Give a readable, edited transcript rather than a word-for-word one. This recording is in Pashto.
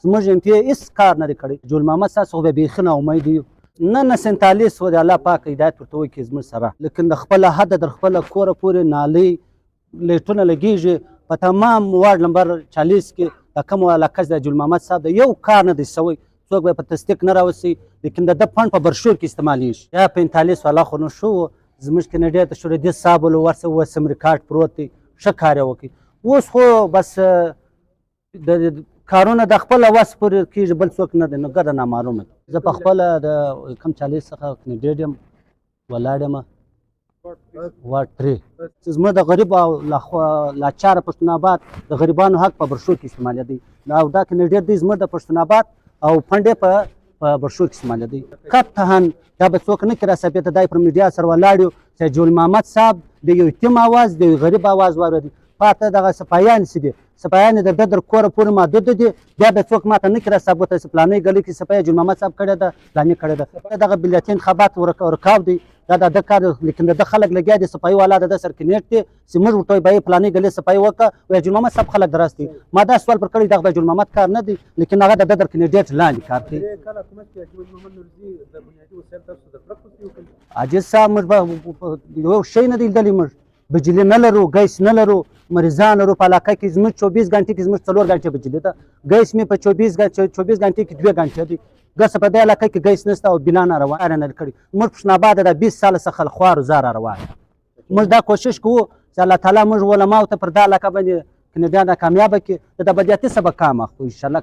زموږ ام پی هېڅ کار نه دی کړی. جول محمد صاحب څخه به بیخي ناامید یو. نه سنتالیس و د الله پاک هدایت ورته وکړي زموږ سره، لیکن د خپله حده در خپله کوره پورې نالۍ لیټونه لګېږي. په تمام وارډ نمبر 40 کې د کوم علاقه د جول محمد صاحب د یو کار نه دی سوی، څوک به په تصدیق نه راوسی، لیکن د ده فنډ په برشور کې استعمالیږي. یا 45 والا خو نه شو، زموږ کینیډیټ د شورید صاحب ورسره اوس سم ریکارډ پروت دی، ښه کار یې وکړي. اوس خو بس د کارونه د خپل وس پورې کېږي، بل څوک نه دی، نو ګډه نامعلومه ده. زه په خپله د کم 40 څخه کینیډیټ یم، ولاړ یم وارډ 3. زموږ د غریب او لاچاره پښتون آباد د غریبانو حق په برشور کې استعمالېدی، او دا کینیډیټ دی زموږ د پښتون آباد او فنډ یې په برشور کې استعمالېدی. قطعا دا به څوک نه کړي راثابته، دا یې پر میډیا سره ولاړ یو چې جول محمد صاحب د یو یتیم اواز د یو غریب اواز واورېدي. پاته دغه سپایان چې دي، سپایان د ده در کوره پورې محدود دي، بیا به څوک ماته نه کړي راثابته چې فلانۍ ګلۍ کې سپی جول محمد صاحب کړې ده، فلانې کړې ده. دغه بلیتین خبات ورکاو دی، دا د ده کار دی، لیکن د ده خلک لګیا دي، سپایي والا د ده سره کنیټ دی چې موږ ورته وایي فلانۍ ګلۍ سپایي وکړه، وایي جول محمد صاحب خلک درست دي. ما دا سوال پر کړی دغه د جول محمد کار نه دی، لیکن هغه د ده در کنیډیټ لاندې کار کوي. عاجز صاحب موږ به یو شی نه دی لیدلی، موږ بجلي نه لرو، ګیس نه لرو، مریضان لرو. په علاقه کې زموږ 24 غنټې کې زموږ 4 غنټې بجلي ده، ګیس مې په 24 غنټې کې 2 غنټې دي. ګس په دې علاقه کې ګیس نشته او بلا ناروغه نه کړي. موږ پښتون آباد د 20 سال څخه خوار زار روان. موږ دا کوشش کوو چې الله تعالی موږ علماو ته پر دا علاقه باندې کنیډیان کامیابه کړي، د ابدیاتي سبق کام اخلو ان شاء الله.